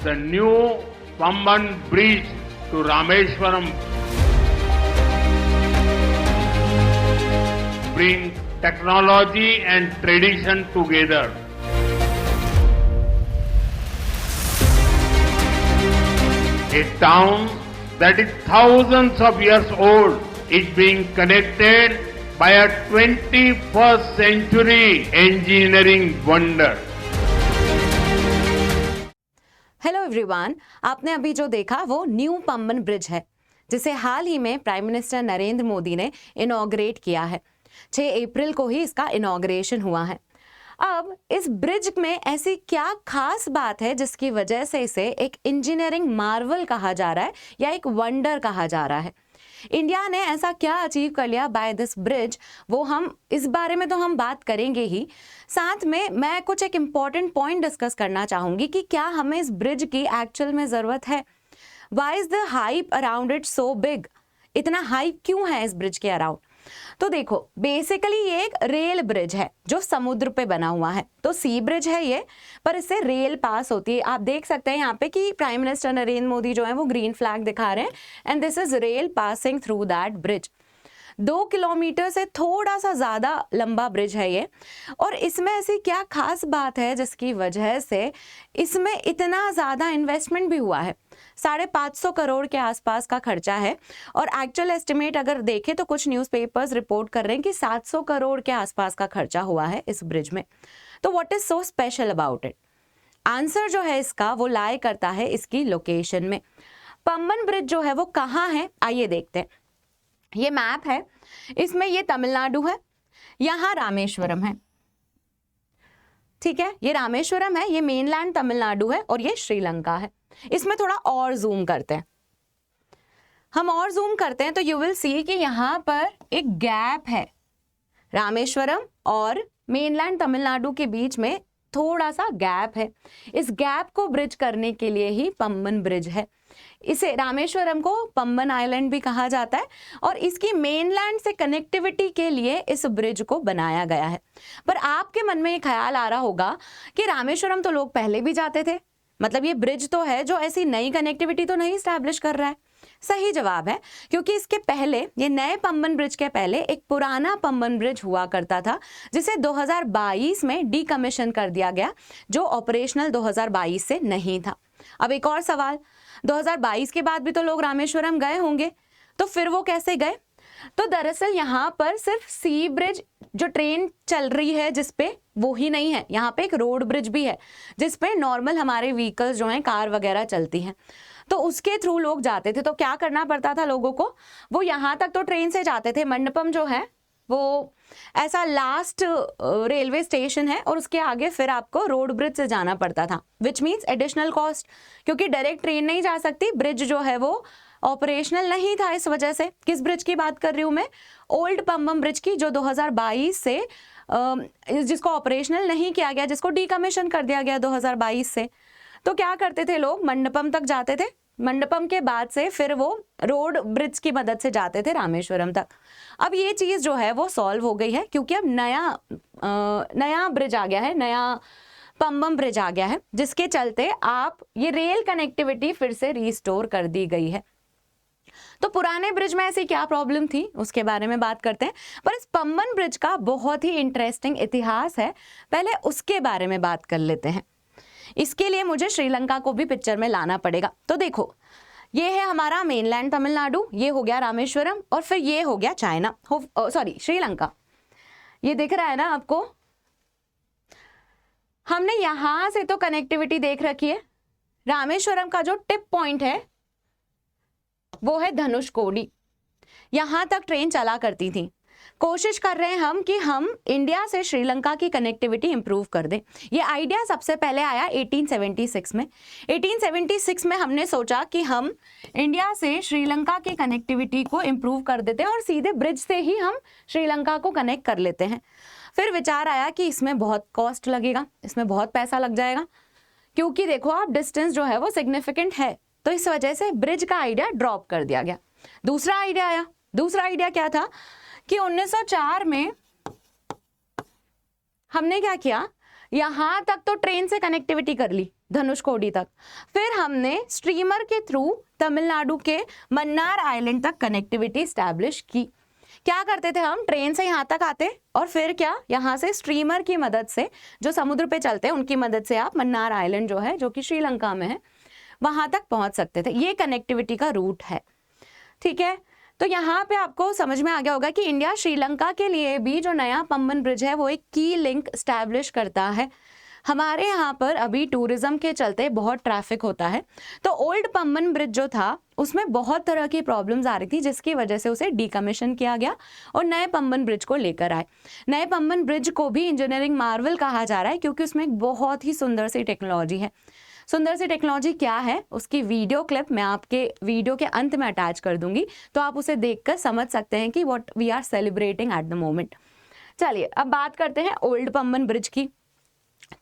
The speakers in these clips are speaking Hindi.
The new Pamban Bridge to Rameshwaram bring technology and tradition together. A town that is thousands of years old is being connected by a 21st century engineering wonder. Hello everyone, आपने अभी जो देखा वो न्यू पंबन ब्रिज है, जिसे हाल ही में प्राइम मिनिस्टर नरेंद्र मोदी ने इनॉग्रेट किया है। 6 अप्रैल को ही इसका इनॉग्रेशन हुआ है। अब इस ब्रिज में ऐसी क्या खास बात है जिसकी वजह से इसे एक इंजीनियरिंग मार्वल कहा जा रहा है या एक वंडर कहा जा रहा है? इंडिया ने ऐसा क्या अचीव कर लिया बाय दिस ब्रिज, वो हम इस बारे में तो हम बात करेंगे ही। साथ में मैं कुछ एक इम्पॉर्टेंट पॉइंट डिस्कस करना चाहूंगी कि क्या हमें इस ब्रिज की एक्चुअल में जरूरत है। Why is the hype around it so big? इतना हाइप क्यों है इस ब्रिज के अराउंड? तो देखो, बेसिकली ये एक रेल ब्रिज है जो समुद्र पे बना हुआ है। तो सी ब्रिज है ये, पर इससे रेल पास होती है। आप देख सकते हैं यहाँ पे कि प्राइम मिनिस्टर नरेंद्र मोदी जो है वो ग्रीन फ्लैग दिखा रहे हैं, and this is rail passing through that bridge. 2 kilometre से थोड़ा सा ज्यादा लंबा ब्रिज है ये, और इसमें ऐसी क्या खास बात है जिसकी वजह से इसमें इतना ज्यादा इन्वेस्टमेंट भी हुआ है। 550 करोड़ के आसपास का खर्चा है, और एक्चुअल एस्टिमेट अगर देखें तो कुछ न्यूज़पेपर्स रिपोर्ट कर रहे हैं कि 700 करोड़ के आसपास का खर्चा हुआ है इस ब्रिज में। तो what is so special about it? Answer जो है इसका वो लाई करता है इसकी लोकेशन में। पंबन ब्रिज जो है वो कहाँ है, आइए देखते हैं। ये मैप है, इसमें ये तमिलनाडु है, यहाँ रामेश्वरम है। ठीक है, ये रामेश्वरम है, ये मेनलैंड तमिलनाडु है, और ये श्रीलंका है। इसमें थोड़ा और जूम करते हैं, हम और जूम करते हैं तो यू विल सी कि यहाँ पर एक गैप है। रामेश्वरम और मेनलैंड तमिलनाडु के बीच में थोड़ा सा गैप है। इस गैप को ब्रिज करने के लिए ही पंबन ब्रिज है। इसे रामेश्वरम को पंबन आइलैंड भी कहा जाता है, और इसकी मेनलैंड से कनेक्टिविटी के लिए इस ब्रिज को बनाया गया है। पर आपके मन में ये ख्याल आ रहा होगा कि रामेश्वरम तो लोग पहले भी जाते थे, मतलब ये ब्रिज तो है जो ऐसी नई कनेक्टिविटी तो नहीं स्टैब्लिश कर रहा है। सही जवाब है, क्योंकि इसके पहले, ये नए पंबन ब्रिज के पहले एक पुराना पंबन ब्रिज हुआ करता था, जिसे 2022 में डीकमीशन कर दिया गया, जो ऑपरेशनल 2022 से नहीं था। अब एक और सवाल, 2022 के बाद भी तो लोग रामेश्वरम गए होंगे, तो फिर वो कैसे गए? तो दरअसल यहाँ पर सिर्फ सी ब्रिज जो ट्रेन चल रही है जिसपे, वो ही नहीं है, यहाँ पे एक रोड ब्रिज भी है जिसपे नॉर्मल हमारे व्हीकल्स जो हैं, कार वगैरह चलती हैं, तो उसके थ्रू लोग जाते थे। तो क्या करना पड़ता था लोगों को? वो यहाँ तक तो ट्रेन से जाते थे, मंडपम जो है वो ऐसा लास्ट रेलवे स्टेशन है, और उसके आगे फिर आपको रोड ब्रिज से जाना पड़ता था, विच मीन्स एडिशनल कॉस्ट, क्योंकि डायरेक्ट ट्रेन नहीं जा सकती, ब्रिज जो है वो ऑपरेशनल नहीं था इस वजह से। किस ब्रिज की बात कर रही हूँ मैं? ओल्ड पंबन ब्रिज की, जो 2022 से जिसको ऑपरेशनल नहीं किया गया, जिसको डीकमीशन कर दिया गया 2022 से। तो क्या करते थे लोग? मंडपम तक जाते थे, मंडपम के बाद से फिर वो रोड ब्रिज की मदद से जाते थे रामेश्वरम तक। अब ये चीज जो है वो सॉल्व हो गई है, क्योंकि अब नया ब्रिज आ गया है, नया पंबन ब्रिज आ गया है, जिसके चलते आप ये रेल कनेक्टिविटी फिर से रिस्टोर कर दी गई है। तो पुराने ब्रिज में ऐसी क्या प्रॉब्लम थी उसके बारे में बात करते हैं, पर इस पंबन ब्रिज का बहुत ही इंटरेस्टिंग इतिहास है, पहले उसके बारे में बात कर लेते हैं। इसके लिए मुझे श्रीलंका को भी पिक्चर में लाना पड़ेगा। तो देखो, ये है हमारा मेनलैंड तमिलनाडु, ये हो गया रामेश्वरम, और फिर ये हो गया चाइना, सॉरी श्रीलंका। ये दिख रहा है ना आपको? हमने यहां से तो कनेक्टिविटी देख रखी है। रामेश्वरम का जो टिप पॉइंट है वो है धनुषकोडी, यहां तक ट्रेन चला करती थी। कोशिश कर रहे हैं हम कि हम इंडिया से श्रीलंका की कनेक्टिविटी इंप्रूव कर दें। ये आइडिया सबसे पहले आया 1876 में। 1876 में हमने सोचा कि हम इंडिया से श्रीलंका की कनेक्टिविटी को इंप्रूव कर देते हैं और सीधे ब्रिज से ही हम श्रीलंका को कनेक्ट कर लेते हैं। फिर विचार आया कि इसमें बहुत कॉस्ट लगेगा, इसमें बहुत पैसा लग जाएगा, क्योंकि देखो आप डिस्टेंस जो है वो सिग्निफिकेंट है, तो इस वजह से ब्रिज का आइडिया ड्रॉप कर दिया गया। दूसरा आइडिया आया। दूसरा आइडिया क्या था कि 1904 में हमने क्या किया, यहां तक तो ट्रेन से कनेक्टिविटी कर ली, धनुषकोडी तक। फिर हमने स्ट्रीमर के थ्रू तमिलनाडु के मन्नार आइलैंड तक कनेक्टिविटी स्टैब्लिश की। क्या करते थे हम, ट्रेन से यहाँ तक आते और फिर क्या, यहाँ से स्ट्रीमर की मदद से, जो समुद्र पे चलते हैं उनकी मदद से आप मन्नार आइलैंड जो है, जो कि श्रीलंका में है, वहां तक पहुंच सकते थे। ये कनेक्टिविटी का रूट है, ठीक है। तो यहाँ पे आपको समझ में आ गया होगा कि इंडिया श्रीलंका के लिए भी जो नया पंबन ब्रिज है वो एक की लिंक स्टैब्लिश करता है। हमारे यहाँ पर अभी टूरिज्म के चलते बहुत ट्रैफिक होता है, तो ओल्ड पंबन ब्रिज जो था उसमें बहुत तरह की प्रॉब्लम्स आ रही थी, जिसकी वजह से उसे डीकमीशन किया गया और नए पंबन ब्रिज को लेकर आए। नए पंबन ब्रिज को भी इंजीनियरिंग मार्वल कहा जा रहा है, क्योंकि उसमें एक बहुत ही सुंदर सी टेक्नोलॉजी है। सुंदर सी टेक्नोलॉजी क्या है, उसकी वीडियो क्लिप मैं आपके वीडियो के अंत में अटैच कर दूंगी, तो आप उसे देखकर समझ सकते हैं कि what we are celebrating at the moment. चलिए अब बात करते हैं ओल्ड पंबन ब्रिज की।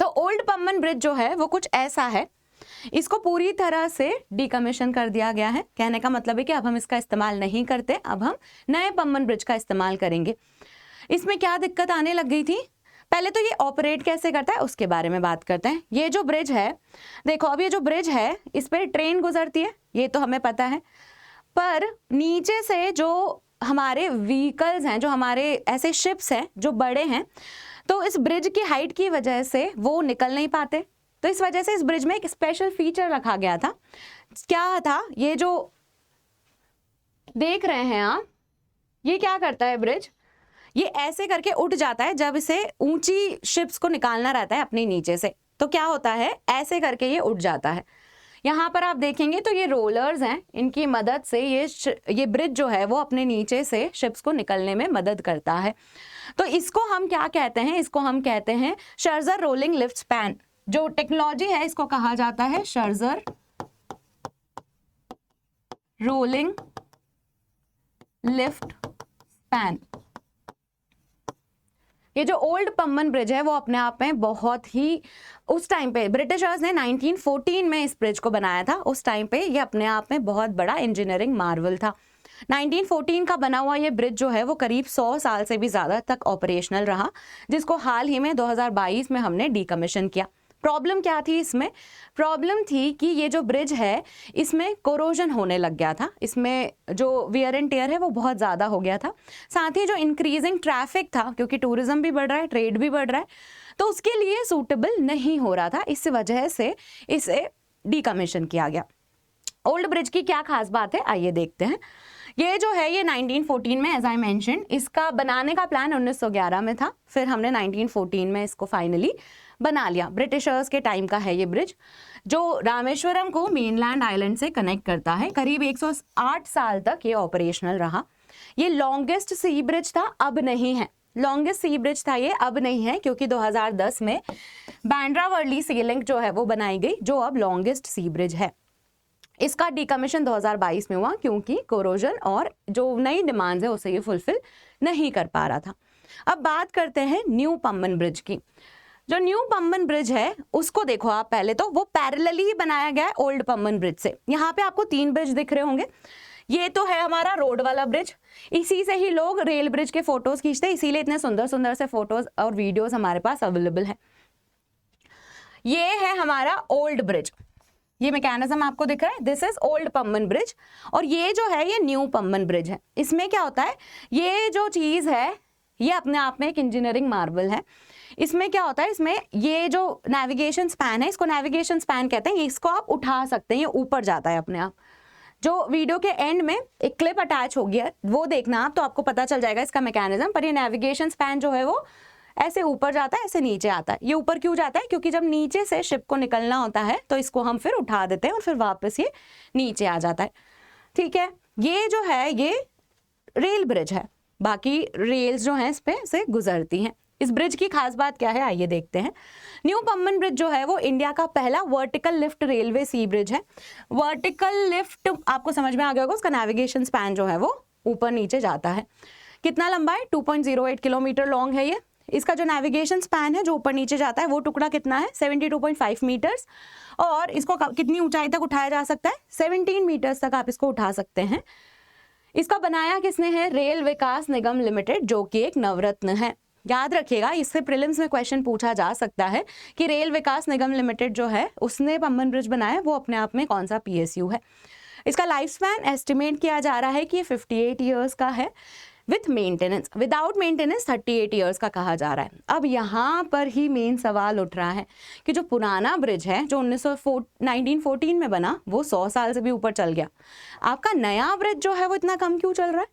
तो ओल्ड पंबन ब्रिज जो है वो कुछ ऐसा है, इसको पूरी तरह से डीकमीशन कर दिया गया है। कहने का मतलब है कि अब हम इसका इस्तेमाल नहीं करते, अब हम नए पंबन ब्रिज का इस्तेमाल करेंगे। इसमें क्या दिक्कत आने लग गई थी, पहले तो ये ऑपरेट कैसे करता है उसके बारे में बात करते हैं। ये जो ब्रिज है, देखो अब ये जो ब्रिज है इस पर ट्रेन गुजरती है, ये तो हमें पता है, पर नीचे से जो हमारे व्हीकल्स हैं, जो हमारे ऐसे शिप्स हैं जो बड़े हैं, तो इस ब्रिज की हाइट की वजह से वो निकल नहीं पाते। तो इस वजह से इस ब्रिज में एक स्पेशल फीचर रखा गया था। क्या था, ये जो देख रहे हैं आप, ये क्या करता है ब्रिज, ये ऐसे करके उठ जाता है जब इसे ऊंची शिप्स को निकालना रहता है अपने नीचे से, तो क्या होता है ऐसे करके ये उठ जाता है। यहाँ पर आप देखेंगे तो ये रोलर्स हैं, इनकी मदद से ये ब्रिज जो है वो अपने नीचे से शिप्स को निकलने में मदद करता है। तो इसको हम क्या कहते हैं, इसको हम कहते हैं शर्जर रोलिंग लिफ्ट स्पैन। जो टेक्नोलॉजी है इसको कहा जाता है शर्जर रोलिंग लिफ्ट स्पैन। ये जो ओल्ड पंबन ब्रिज है वो अपने आप में बहुत ही, उस टाइम पे ब्रिटिशर्स ने 1914 में इस ब्रिज को बनाया था। उस टाइम पे ये अपने आप में बहुत बड़ा इंजीनियरिंग मार्वल था। 1914 का बना हुआ ये ब्रिज जो है वो करीब 100 साल से भी ज़्यादा तक ऑपरेशनल रहा, जिसको हाल ही में 2022 में हमने डीकमीशन किया। प्रॉब्लम क्या थी इसमें, प्रॉब्लम थी कि ये जो ब्रिज है इसमें कोरोजन होने लग गया था, इसमें जो वियर एंड टेयर है वो बहुत ज़्यादा हो गया था। साथ ही जो इंक्रीजिंग ट्रैफिक था, क्योंकि टूरिज्म भी बढ़ रहा है, ट्रेड भी बढ़ रहा है, तो उसके लिए सूटेबल नहीं हो रहा था। इस वजह से इसे डीकमीशन किया गया। ओल्ड ब्रिज की क्या खास बात है, आइए देखते हैं। ये जो है ये 1914 में, एज आई मेंशन, इसका बनाने का प्लान 1911 में था, फिर हमने 1914 में इसको फाइनली बना लिया। ब्रिटिशर्स के टाइम का है ये ब्रिज, जो रामेश्वरम को मेनलैंड आइलैंड से कनेक्ट करता है। करीब 108 साल तक ये ऑपरेशनल रहा। ये लॉन्गेस्ट सी ब्रिज था, अब नहीं है। लॉन्गेस्ट सी ब्रिज था ये, अब नहीं है, क्योंकि 2010 में बांद्रा वर्ली सी लिंक जो है वो बनाई गई, जो अब लॉन्गेस्ट सी ब्रिज है। इसका डीकमीशन 2022 में हुआ, क्योंकि कोरोजन और जो नई डिमांड्स है उसे ये फुलफिल नहीं कर पा रहा था। अब बात करते हैं न्यू पंबन ब्रिज की। जो न्यू पंबन ब्रिज है उसको देखो आप, पहले तो वो पैरेलली ही बनाया गया है ओल्ड पंबन ब्रिज से। यहाँ पे आपको 3 ब्रिज दिख रहे होंगे। ये तो है हमारा रोड वाला ब्रिज, इसी से ही लोग रेल ब्रिज के फोटोज खींचते हैं, इसीलिए इतने सुंदर सुंदर से फोटोज और वीडियोस हमारे पास अवेलेबल है। ये है हमारा ओल्ड ब्रिज, ये मैकेनिज्म आपको दिख रहा है, this is old Pamban bridge. और ये जो है ये न्यू पंबन ब्रिज है। इसमें क्या होता है, ये जो चीज है ये अपने आप में एक इंजीनियरिंग मार्वल है। इसमें क्या होता है, इसमें ये जो नेविगेशन स्पैन है, इसको नेविगेशन स्पैन कहते हैं, इसको आप उठा सकते हैं, ये ऊपर जाता है अपने आप। जो वीडियो के एंड में एक क्लिप अटैच हो गया, वो देखना आप, तो आपको पता चल जाएगा इसका मैकेनिज्म। पर ये नेविगेशन स्पैन जो है वो ऐसे ऊपर जाता है, ऐसे नीचे आता है। ये ऊपर क्यों जाता है, क्योंकि जब नीचे से शिप को निकलना होता है तो इसको हम फिर उठा देते हैं और फिर वापस ये नीचे आ जाता है। ठीक है, ये जो है ये रेल ब्रिज है, बाकी रेल्स जो हैं इस पे से गुजरती हैं। इस ब्रिज की खास बात क्या है, आइए देखते हैं। न्यू पंबन ब्रिज जो है वो इंडिया का पहला वर्टिकल लिफ्ट रेलवे सी ब्रिज है। वर्टिकल लिफ्ट आपको समझ में आ गया होगा, उसका नेविगेशन स्पैन जो है वो ऊपर नीचे जाता है। कितना लंबा है, 2.08 किलोमीटर लॉन्ग है ये। इसका जो नेविगेशन स्पैन है जो ऊपर नीचे जाता है वो टुकड़ा कितना है, 72.5 मीटर्स। और इसको कितनी ऊंचाई तक उठाया जा सकता है, 17 मीटर्स तक आप इसको उठा सकते हैं। इसका बनाया किसने है, रेल विकास निगम लिमिटेड, जो कि एक नवरत्न है। याद रखिएगा, इससे प्रीलिम्स में क्वेश्चन पूछा जा सकता है कि रेल विकास निगम लिमिटेड जो है उसने पंबन ब्रिज बनाया, वो अपने आप में कौन सा PSU है। इसका लाइफ स्पैन एस्टिमेट किया जा रहा है कि ये 58 ईयर्स का है, with maintenance. Without maintenance 38 years का कहा जा रहा है। अब यहाँ पर ही मेन सवाल उठ रहा है कि जो पुराना ब्रिज है जो 1914 में बना, वो 100 साल से भी ऊपर चल गया। आपका नया ब्रिज जो है वो इतना कम क्यों चल रहा है?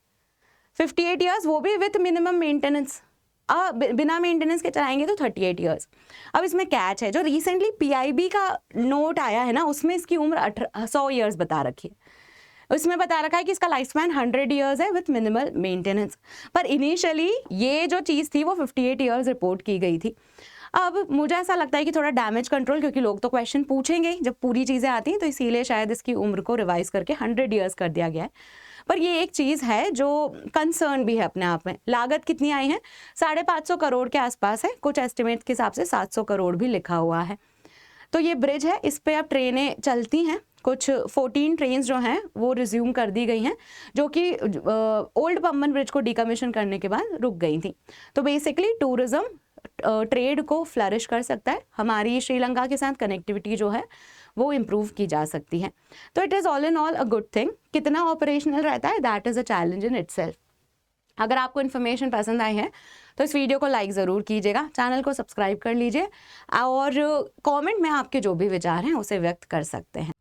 58 ईयर्स, वो भी विथ मिनिमम मेंटेनेंस। बिना मेंटेनेंस के चलाएंगे तो 38 ईयर्स। अब इसमें कैच है, जो रिसेंटली PIB का नोट आया है ना, उसमें इसकी उम्र 100 ईयर्स बता रखी है। उसमें बता रखा है कि इसका लाइफ स्पैन 100 ईयर्स है विथ मिनिमल मेंटेनेंस। पर इनिशियली ये जो चीज़ थी वो 58 ईयर्स रिपोर्ट की गई थी। अब मुझे ऐसा लगता है कि थोड़ा डैमेज कंट्रोल, क्योंकि लोग तो क्वेश्चन पूछेंगे ही जब पूरी चीज़ें आती हैं, तो इसीलिए शायद इसकी उम्र को रिवाइज करके 100 ईयर्स कर दिया गया है। पर ये एक चीज़ है जो कंसर्न भी है अपने आप में। लागत कितनी आई है? 550 करोड़ के आसपास है, कुछ एस्टिमेट के हिसाब से 700 करोड़ भी लिखा हुआ है। तो ये ब्रिज है, इस पे अब ट्रेनें चलती हैं। कुछ 14 ट्रेन्स जो हैं वो रिज्यूम कर दी गई हैं, जो कि ओल्ड पंबन ब्रिज को डिकमीशन करने के बाद रुक गई थी। तो बेसिकली टूरिज्म ट्रेड को फ्लरिश कर सकता है, हमारी श्रीलंका के साथ कनेक्टिविटी जो है वो इम्प्रूव की जा सकती है। तो it is all in all a good thing. कितना ऑपरेशनल रहता है, that is a challenge in itself. अगर आपको इन्फॉर्मेशन पसंद आई है तो इस वीडियो को लाइक ज़रूर कीजिएगा, चैनल को सब्सक्राइब कर लीजिए और कमेंट में आपके जो भी विचार हैं उसे व्यक्त कर सकते हैं।